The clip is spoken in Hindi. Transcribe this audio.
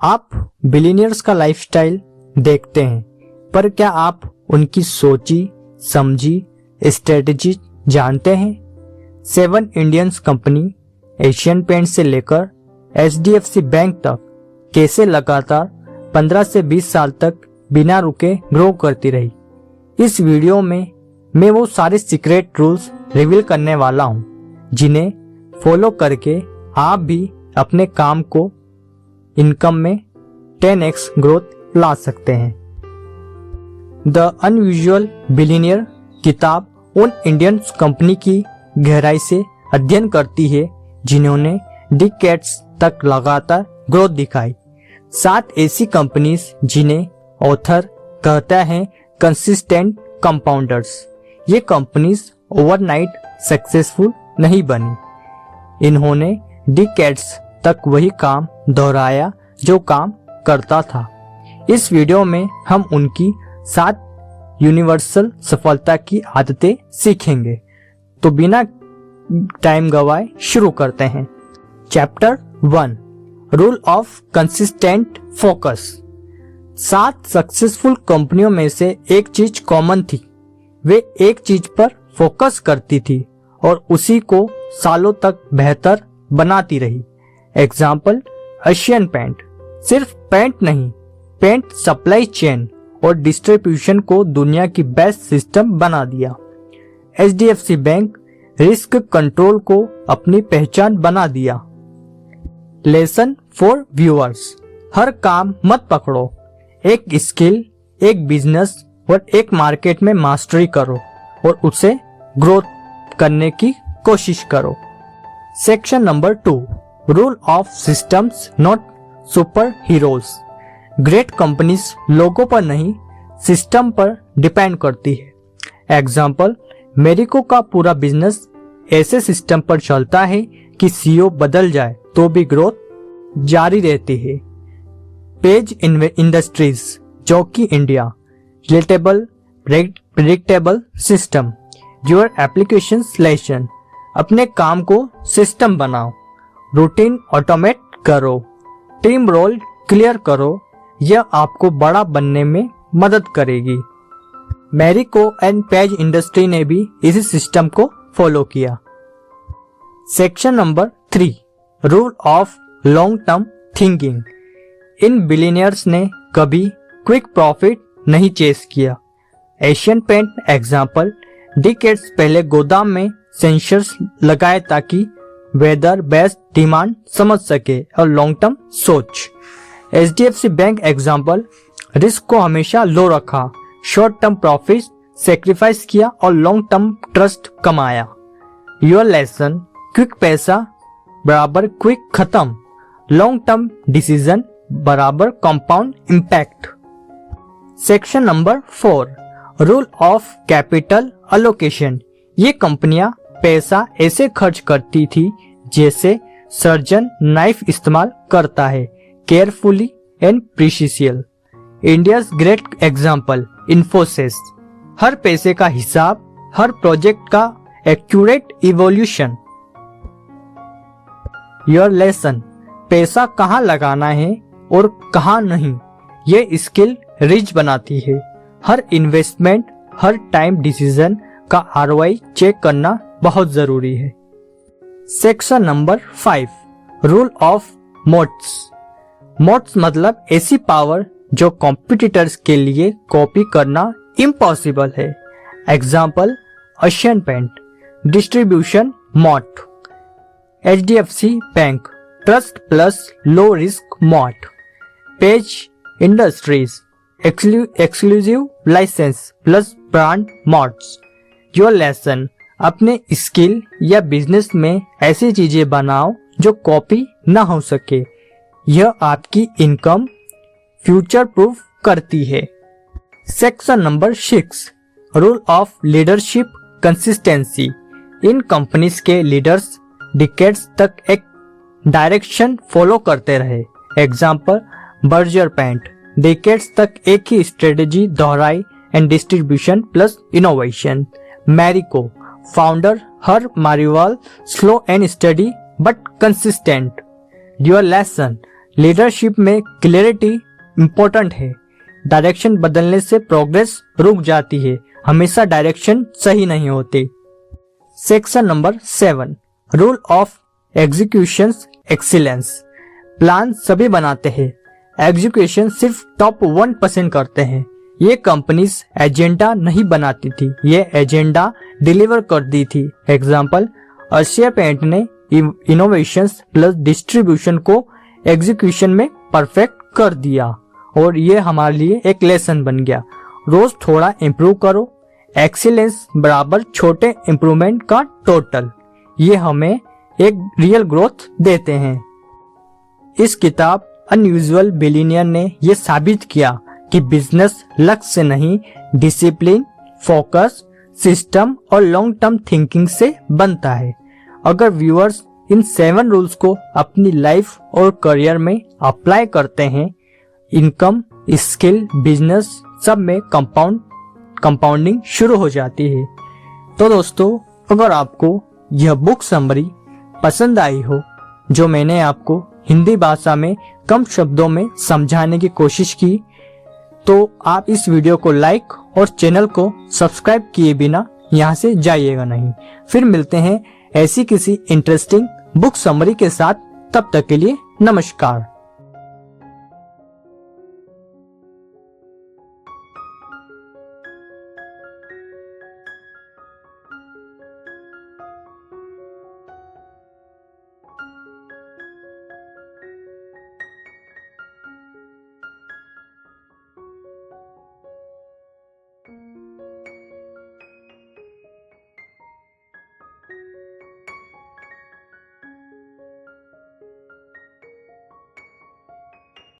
आप बिलियनियर्स का लाइफस्टाइल देखते हैं, पर क्या आप उनकी सोची समझी स्ट्रेटजी जानते हैं? 7 इंडियंस कंपनी एशियन पेंट से लेकर HDFC बैंक तक कैसे लगातार 15 से 20 साल तक बिना रुके ग्रो करती रही। इस वीडियो में मैं वो सारे सीक्रेट रूल्स रिवील करने वाला हूँ जिन्हें फॉलो करके आप भी अपने काम को इनकम में 10x ग्रोथ ला सकते हैं। द अनयूजुअल बिलियनियर किताब उन इंडियन कंपनी की गहराई से अध्ययन करती है जिन्होंने डिकेड्स तक लगातार ग्रोथ दिखाई। 7 ऐसी कंपनीज जिन्हें ऑथर कहता है कंसिस्टेंट कंपाउंडर्स। ये कंपनीज ओवरनाइट सक्सेसफुल नहीं बनी, इन्होंने डिकेड्स तक वही काम दोहराया जो काम करता था। इस वीडियो में हम उनकी 7 यूनिवर्सल सफलता की आदतें सीखेंगे। तो बिना टाइम गवाए शुरू करते हैं। Chapter 1 rule of consistent focus. 7 successful कंपनियों में से एक चीज कॉमन थी, वे एक चीज पर फोकस करती थी और उसी को सालों तक बेहतर बनाती रही। एग्जाम्पल एशियन पेंट सिर्फ पेंट नहीं, पेंट सप्लाई चेन और डिस्ट्रीब्यूशन को दुनिया की बेस्ट सिस्टम बना दिया। HDFC बैंक रिस्क कंट्रोल को अपनी पहचान बना दिया। लेसन फॉर व्यूअर्स, हर काम मत पकड़ो, एक स्किल, एक बिजनेस और एक मार्केट में मास्टरी करो और उसे ग्रोथ करने की कोशिश करो। Section number 2 rule of systems not super heroes. Great companies लोगों पर नहीं, सिस्टम पर डिपेंड करती है। एग्जाम्पल मेरिको का पूरा बिजनेस ऐसे सिस्टम पर चलता है कि CEO बदल जाए तो भी ग्रोथ जारी रहती है। Page industries jockey India relatable predictable system. Your application lesson, अपने काम को सिस्टम बनाओ, रूटीन ऑटोमेट करो, टीम रोल क्लियर करो, यह आपको बड़ा बनने में मदद करेगी। मैरिको एंड पेज इंडस्ट्री ने भी इसी सिस्टम को फॉलो किया। Section number 3 rule of long term thinking. In billionaires ने कभी क्विक प्रॉफिट नहीं चेस किया। एशियन पेंट एग्जाम्पल डिकेड्स पहले गोदाम में सेंसर्स लगाए ताकि वेदर बेस्ड डिमांड समझ सके और लॉन्ग टर्म सोच। HDFC बैंक एग्जाम्पल रिस्क को हमेशा लो रखा, शॉर्ट टर्म प्रॉफिट सेक्रीफाइस किया और लॉन्ग टर्म ट्रस्ट कमाया। योर लेसन क्विक पैसा बराबर क्विक खत्म, लॉन्ग टर्म डिसीजन बराबर compound impact. Section number 4 rule of capital allocation. ये कंपनियां पैसा ऐसे खर्च करती थी जैसे सर्जन नाइफ इस्तेमाल करता है, carefully and precisely. India's great example Infosys, हर पैसे का हिसाब, हर प्रोजेक्ट का एक्यूरेट इवोल्यूशन। योर लेसन पैसा कहाँ लगाना है और कहाँ नहीं, ये स्किल रिच बनाती है। हर इन्वेस्टमेंट, हर टाइम डिसीजन का ROI चेक करना बहुत जरूरी है। Section number 5 rule of moats. Moats मतलब ऐसी पावर जो कॉम्पिटिटर्स के लिए कॉपी करना इम्पॉसिबल है। Example Asian Paint distribution moat. HDFC bank trust plus low risk moat. Page Industries exclusive licence plus brand moats. Your lesson अपने स्किल या बिजनेस में ऐसी चीजें बनाओ जो कॉपी ना हो सके, यह आपकी इनकम फ्यूचर प्रूफ करती है। Section number 6 rule of leadership consistency. In companies के लीडर्स डिकेड्स तक एक डायरेक्शन फॉलो करते रहे। एग्जाम्पल बर्जर पेंट डिकेड्स तक एक ही स्ट्रेटेजी दोहराई and distribution plus innovation. Marico founder Harsh Mariwala slow and steady but consistent. Your lesson leadership में क्लैरिटी इंपॉर्टेंट है। डायरेक्शन बदलने से प्रोग्रेस रुक जाती है, हमेशा डायरेक्शन सही नहीं होती। Section number 7, rule of execution excellence. Plan सभी बनाते हैं, एग्जीक्यूशन सिर्फ टॉप 1% करते हैं। ये कंपनीज एजेंडा नहीं बनाती थी, ये एजेंडा डिलीवर कर दी थी। एग्जाम्पल, एशिया पेंट ने इनोवेशंस प्लस डिस्ट्रीब्यूशन को एग्जीक्यूशन में परफेक्ट कर दिया और ये हमारे लिए एक लेसन बन गया। रोज थोड़ा इम्प्रूव करो, एक्सीलेंस बराबर छोटे इम्प्रूवमेंट का टोटल, ये हमें एक रियल ग्रोथ देते हैं। इस किताब अनयूजुअल बिलियनियर ने यह साबित किया कि बिजनेस लक्ष्य से नहीं, डिसिप्लिन, फोकस, सिस्टम और लॉन्ग टर्म थिंकिंग से बनता है। अगर व्यूअर्स इन 7 रूल्स को अपनी लाइफ और करियर में अप्लाई करते हैं, इनकम, स्किल, बिजनेस सब में कंपाउंडिंग शुरू हो जाती है। तो दोस्तों, अगर आपको यह बुक समरी पसंद आई हो, जो मैंने आपको हिंदी भाषा में कम शब्दों में समझाने की कोशिश की, तो आप इस वीडियो को लाइक और चैनल को सब्सक्राइब किए बिना यहाँ से जाइएगा नहीं। फिर मिलते हैं ऐसी किसी इंटरेस्टिंग बुक समरी के साथ, तब तक के लिए नमस्कार।